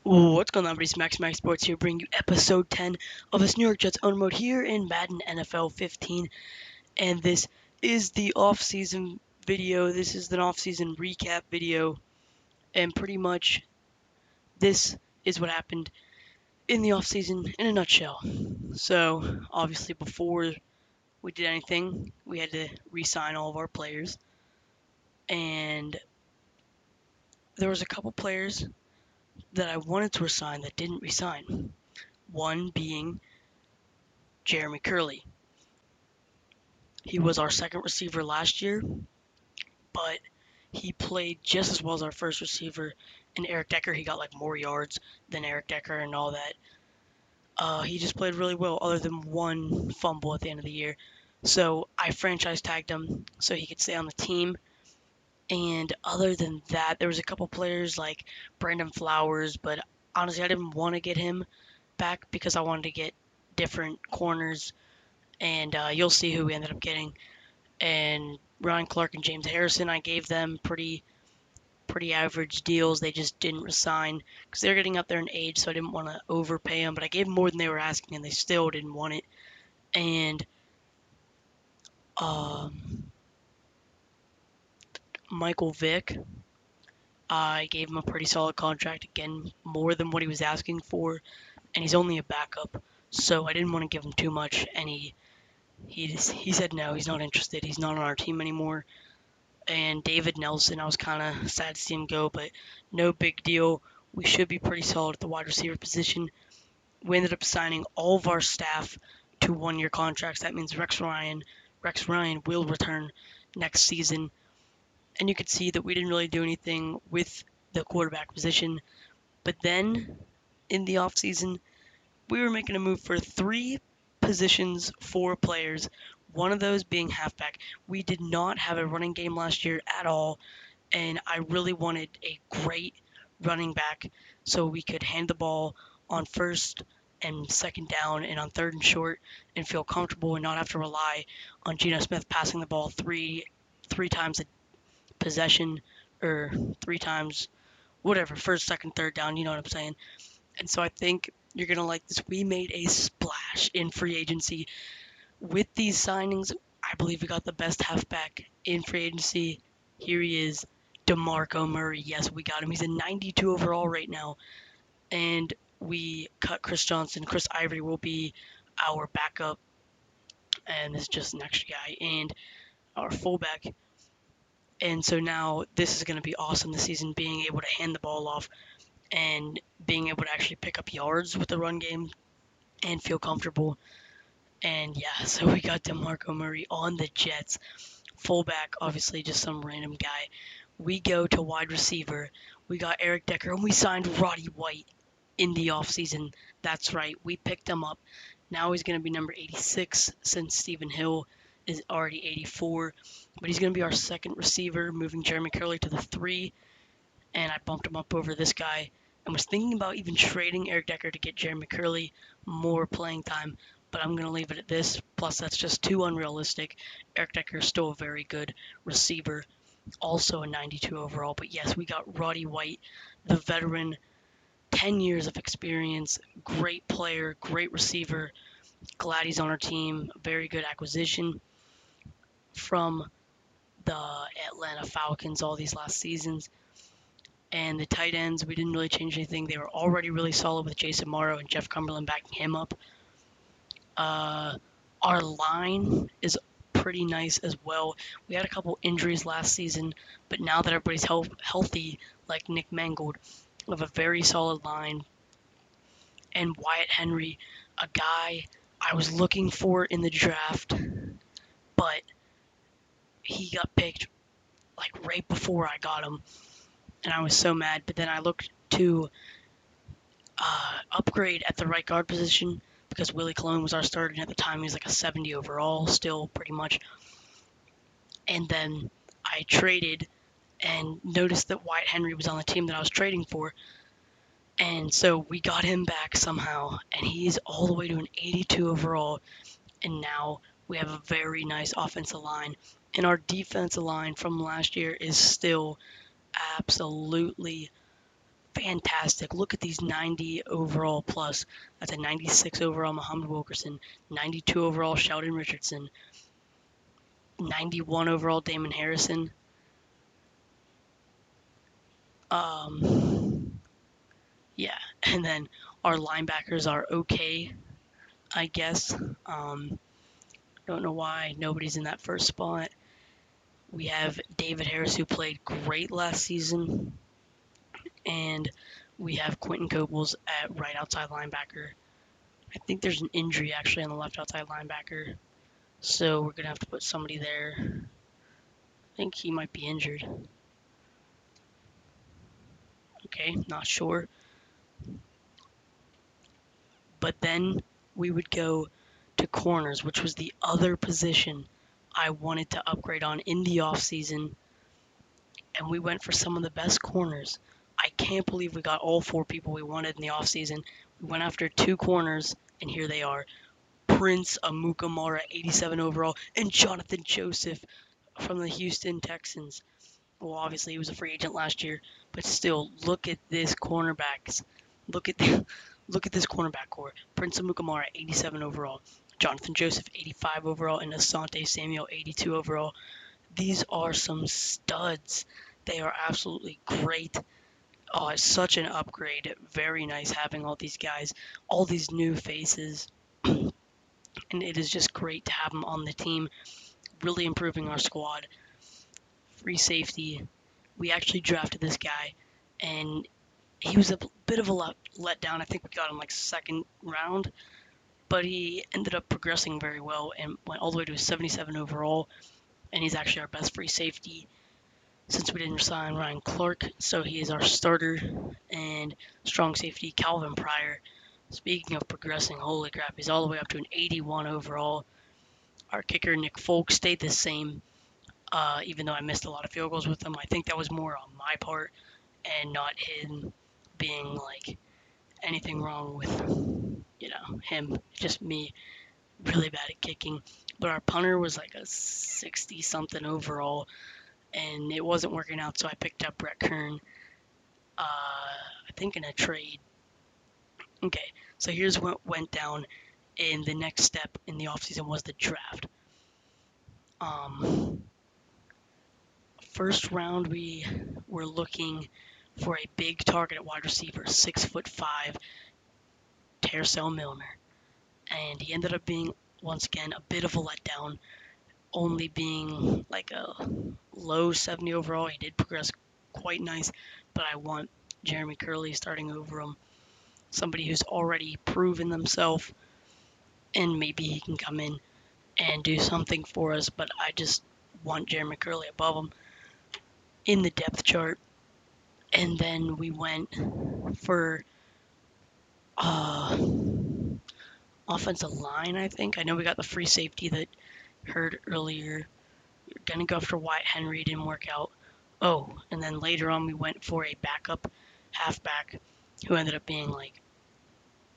What's going on, everybody? Max Sports here, bringing you episode 10 of this New York Jets own mode here in Madden NFL 15. And this is the off-season video. This is the off-season recap video. And pretty much this is what happened in the off-season in a nutshell. So, obviously, before we did anything, we had to re-sign all of our players. And there was a couple players that I wanted to resign that didn't resign. One being Jeremy Curley. He was our second receiver last year, but he played just as well as our first receiver. And Eric Decker, he got like more yards than Eric Decker and all that. He just played really well, other than one fumble at the end of the year. So I franchise tagged him so he could stay on the team. And other than that, there was a couple players like Brandon Flowers, but honestly, I didn't want to get him back because I wanted to get different corners. And you'll see who we ended up getting. And Ryan Clark and James Harrison, I gave them pretty average deals. They just didn't resign because they're getting up there in age, so I didn't want to overpay them. But I gave them more than they were asking, and they still didn't want it. And um, Michael Vick, I gave him a pretty solid contract. Again, more than what he was asking for, and he's only a backup, so I didn't want to give him too much. And he said no, he's not interested. He's not on our team anymore. And David Nelson, I was kind of sad to see him go, but no big deal. We should be pretty solid at the wide receiver position. We ended up signing all of our staff to one-year contracts. That means Rex Ryan will return next season. And you could see that we didn't really do anything with the quarterback position. But then in the offseason, we were making a move for three positions, four players, one of those being halfback. We did not have a running game last year at all, and I really wanted a great running back so we could hand the ball on first and second down and on third and short and feel comfortable and not have to rely on Geno Smith passing the ball three times a possession or three times whatever, first, second, third down, you know what I'm saying. And so I think you're going to like this. We made a splash in free agency. With these signings, I believe we got the best halfback in free agency. Here he is, DeMarco Murray. Yes, we got him. He's a 92 overall right now. And we cut Chris Johnson. Chris Ivory will be our backup. And this is just an extra guy. And our fullback. And so now this is going to be awesome this season, being able to hand the ball off and being able to actually pick up yards with the run game and feel comfortable. And yeah, so we got DeMarco Murray on the Jets. Fullback, obviously just some random guy. We go to wide receiver. We got Eric Decker, and we signed Roddy White in the offseason. That's right, we picked him up. Now he's going to be number 86 since Stephen Hill is already 84. But he's going to be our second receiver, moving Jeremy Curley to the 3. And I bumped him up over this guy and was thinking about even trading Eric Decker to get Jeremy Curley more playing time, but I'm going to leave it at this. Plus, that's just too unrealistic. Eric Decker is still a very good receiver, also a 92 overall. But yes, we got Roddy White, the veteran, 10 years of experience, great player, great receiver. Glad he's on our team. Very good acquisition from the Atlanta Falcons all these last seasons. And the tight ends, we didn't really change anything. They were already really solid with Jason Morrow and Jeff Cumberland backing him up. Our line is pretty nice as well. We had a couple injuries last season, but now that everybody's healthy, like Nick Mangold, we have a very solid line. And Wyatt Henry, a guy I was looking for in the draft, but he got picked like right before I got him, and I was so mad. But then I looked to upgrade at the right guard position because Willie Colon was our starter, and at the time he was like a 70 overall, still pretty much. And then I traded and noticed that Wyatt Henry was on the team that I was trading for, and so we got him back somehow, and he's all the way to an 82 overall, and now we have a very nice offensive line. And our defensive line from last year is still absolutely fantastic. Look at these 90 overall plus. That's a 96 overall Muhammad Wilkerson, 92 overall Sheldon Richardson, 91 overall Damon Harrison. Yeah, and then our linebackers are okay, I guess. Don't know why nobody's in that first spot. We have David Harris, who played great last season, and we have Quentin Cobles at right outside linebacker. I think there's an injury actually on the left outside linebacker, so we're gonna have to put somebody there. I think he might be injured. Okay, not sure. But then we would go to corners, which was the other position I wanted to upgrade on in the offseason, and we went for some of the best corners. I can't believe we got all 4 people we wanted in the offseason. We went after 2 corners, and here they are. Prince Amukamara, 87 overall, and Jonathan Joseph from the Houston Texans. Well, obviously he was a free agent last year, but still, look at this cornerbacks. Look at the, look at this cornerback core. Prince Amukamara, 87 overall. Jonathan Joseph, 85 overall, and Asante Samuel, 82 overall. These are some studs. They are absolutely great. Oh, it's such an upgrade. Very nice having all these guys, all these new faces. And it is just great to have them on the team, really improving our squad. Free safety. We actually drafted this guy, and he was a bit of a letdown. I think we got him like second round, but he ended up progressing very well and went all the way to a 77 overall. And he's actually our best free safety since we didn't sign Ryan Clark. So he is our starter. And strong safety Calvin Pryor. Speaking of progressing, holy crap, he's all the way up to an 81 overall. Our kicker Nick Folk stayed the same, even though I missed a lot of field goals with him. I think that was more on my part and not him being like anything wrong with, him. Just me really bad at kicking. But our punter was like a 60 something overall, and it wasn't working out, so I picked up Brett Kern, I think in a trade. Okay, so here's what went down in the next step in the offseason was the draft. First round, we were looking for a big target at wide receiver, 6'5", Tercel Milner. And he ended up being, once again, a bit of a letdown, only being like a low 70 overall. He did progress quite nice, but I want Jeremy Curley starting over him. Somebody who's already proven themselves, and maybe he can come in and do something for us, but I just want Jeremy Curley above him in the depth chart. And then we went for offensive line, I think. I know we got the free safety that heard earlier. We were going to go for Wyatt Henry, didn't work out. Oh, and then later on we went for a backup halfback who ended up being like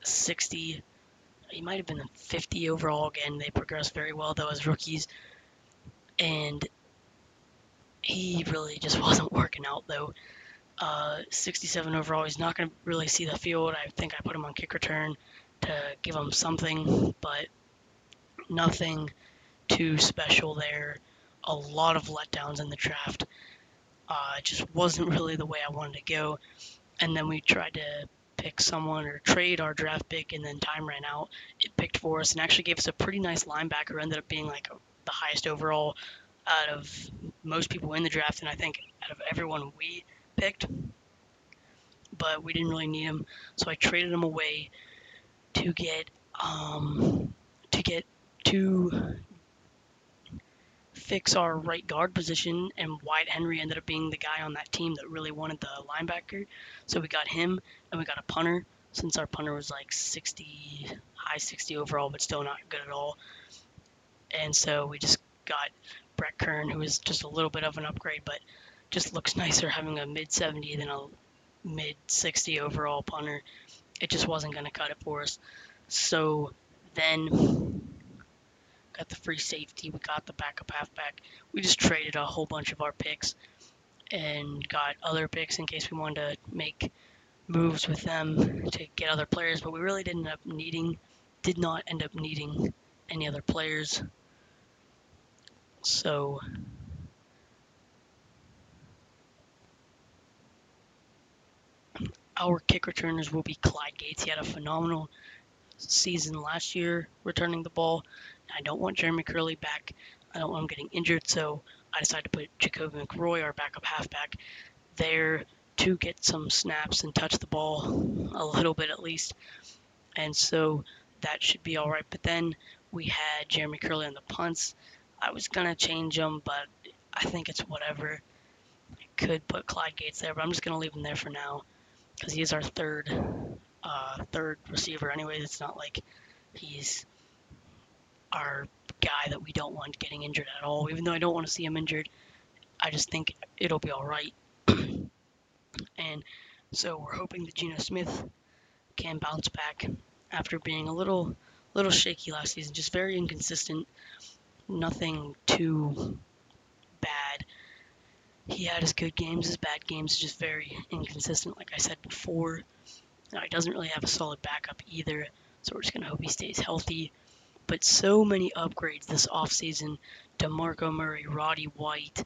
60. He might have been a 50 overall again. They progressed very well though as rookies. And he really just wasn't working out though. 67 overall. He's not going to really see the field. I think I put him on kick return to give him something, but nothing too special there. A lot of letdowns in the draft. It just wasn't really the way I wanted to go. And then we tried to pick someone or trade our draft pick, and then time ran out. It picked for us and actually gave us a pretty nice linebacker. Ended up being like the highest overall out of most people in the draft, and I think out of everyone we picked. But we didn't really need him, so I traded him away to get to fix our right guard position, and Wyatt Henry ended up being the guy on that team that really wanted the linebacker. So we got him, and we got a punter, since our punter was like 60, high 60 overall, but still not good at all. And so we just got Brett Kern, who is just a little bit of an upgrade, but just looks nicer having a mid 70 than a mid 60 overall punter. It just wasn't going to cut it for us. So then got the free safety, we got the backup halfback. We just traded a whole bunch of our picks and got other picks in case we wanted to make moves with them to get other players, but we really did not end up needing any other players. So our kick returners will be Clyde Gates. He had a phenomenal season last year returning the ball. I don't want Jeremy Curley back. I don't want him getting injured, so I decided to put Jacoby McRoy, our backup halfback, there to get some snaps and touch the ball a little bit at least. And so that should be all right. But then we had Jeremy Curley on the punts. I was gonna change him, but I think it's whatever. I could put Clyde Gates there, but I'm just gonna leave him there for now because he is our third receiver. Anyways, it's not like he's our guy that we don't want getting injured at all. Even though I don't want to see him injured, I just think it'll be all right. And so we're hoping that Geno Smith can bounce back after being a little shaky last season, just very inconsistent. Nothing too bad. He had his good games, his bad games, just very inconsistent. Like I said before, now, he doesn't really have a solid backup either, so we're just gonna hope he stays healthy. But so many upgrades this offseason: DeMarco Murray, Roddy White,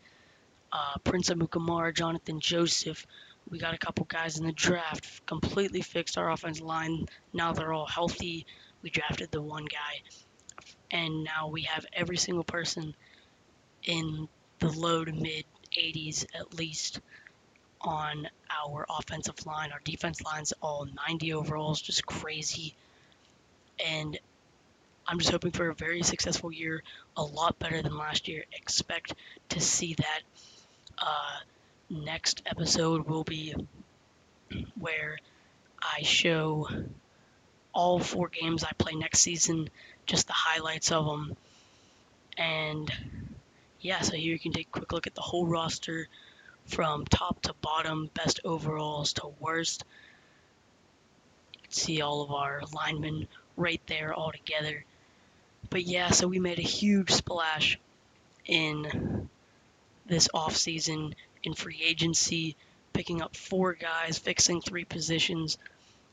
Prince Amukamara, Jonathan Joseph. We got a couple guys in the draft, completely fixed our offensive line. Now they're all healthy. We drafted the one guy, and now we have every single person in the low to mid 80s at least on our offensive line. Our defense line's all 90 overalls, just crazy. And I'm just hoping for a very successful year, a lot better than last year. Expect to see that. Next episode will be where I show all 4 games I play next season, just the highlights of them. And yeah, so here you can take a quick look at the whole roster from top to bottom, best overalls to worst. You can see all of our linemen right there all together. But yeah, so we made a huge splash in this offseason in free agency, picking up 4 guys, fixing 3 positions,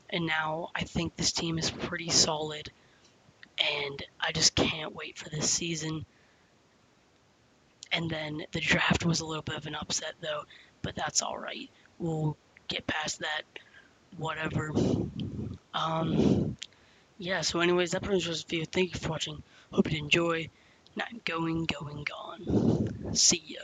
and now I think this team is pretty solid, and I just can't wait for this season. And then the draft was a little bit of an upset, though, but that's all right. We'll get past that, whatever. Yeah, so anyways, that pretty much was the video. Thank you for watching. Hope you enjoy. Not going, gone. See ya.